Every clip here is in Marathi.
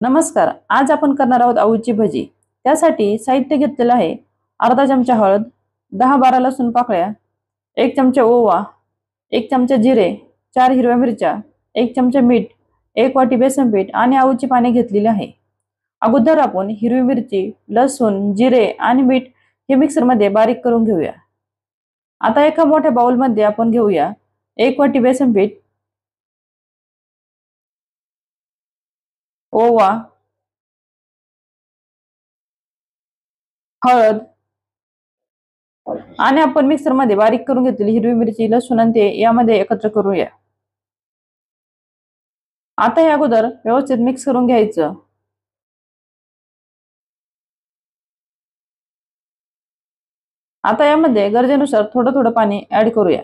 नमस्कार. आज आपण करणार आहोत अळूची भजी. त्यासाठी साहित्य घेतलेलं आहे: अर्धा चमचा हळद, 10-12 लसूण पाकळ्या, 1 चमचा ओवा, 1 चमचा जिरे, 4 हिरव्या मिरच्या, 1 चमचा मीठ, 1 वाटी बेसन पीठ आणि अळूची पाने घेतलेली आहे. अगोदर आपण हिरवी मिरची, लसूण, जिरे आणि मीठ हे मिक्सरमध्ये बारीक करून घेऊया. आता एका मोठ्या बाउलमध्ये आपण घेऊया 1 वाटी बेसन पीठ, ओवा, हळद आणि आपण मिक्सरमध्ये बारीक करून घेतलेली हिरवी मिरची, लसूण आणि ते यामध्ये एकत्र करूया. आता हे अगोदर व्यवस्थित मिक्स करून घ्यायचं. आता यामध्ये गरजेनुसार थोडं थोडं पाणी ऍड करूया.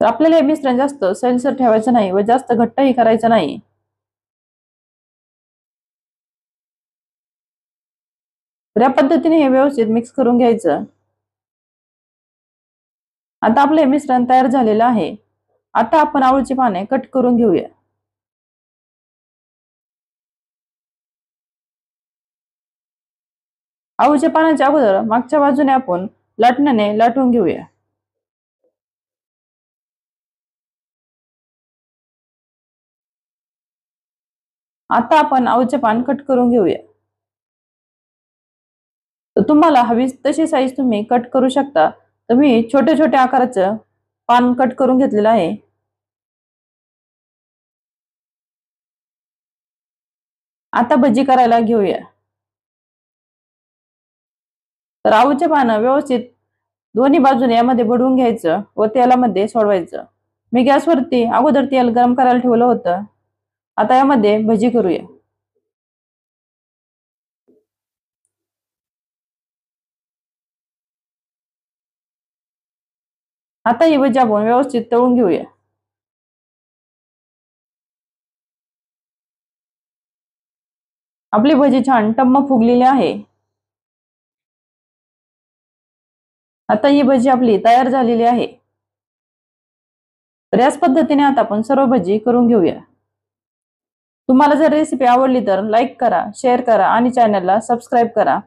तर आपल्याला हे मिश्रण जास्त सैलसर ठेवायचं नाही व जास्त घट्टही करायचं नाही. तर या पद्धतीने हे व्यवस्थित मिक्स करून घ्यायचं. आता आपलं हे मिश्रण तयार झालेलं आहे. आता आपण अळूची पाने कट करून घेऊया. अळूच्या पानाच्या अगोदर मागच्या बाजूने आपण लाटण्याने लाटून घेऊया. आता आपण अळूचे पान कट करून घेऊया. तर तुम्हाला हवी तशी साईज तुम्ही कट करू शकता. तर मी छोटे छोटे आकाराचं पान कट करून घेतलेलं आहे. आता भजी करायला घेऊया. तर अळूचे पानं व्यवस्थित दोन्ही बाजूने यामध्ये बुडवून घ्यायचं व तेलामध्ये सोडवायचं. मी गॅसवरती अगोदर तेल गरम करायला ठेवलं होतं. आता यामध्ये भजी करूया. आता ही भजी आपण व्यवस्थित तळून घेऊया. आपली भजी छान टम्म फुगलेली आहे. आता ही भजी आपली तयार झालेली आहे. तर याच पद्धतीने आता आपण सर्व भजी करून घेऊया. तुम्हाला जर रेसिपी आवडली तर लाईक करा, शेअर करा आणि चॅनलला सबस्क्राईब करा.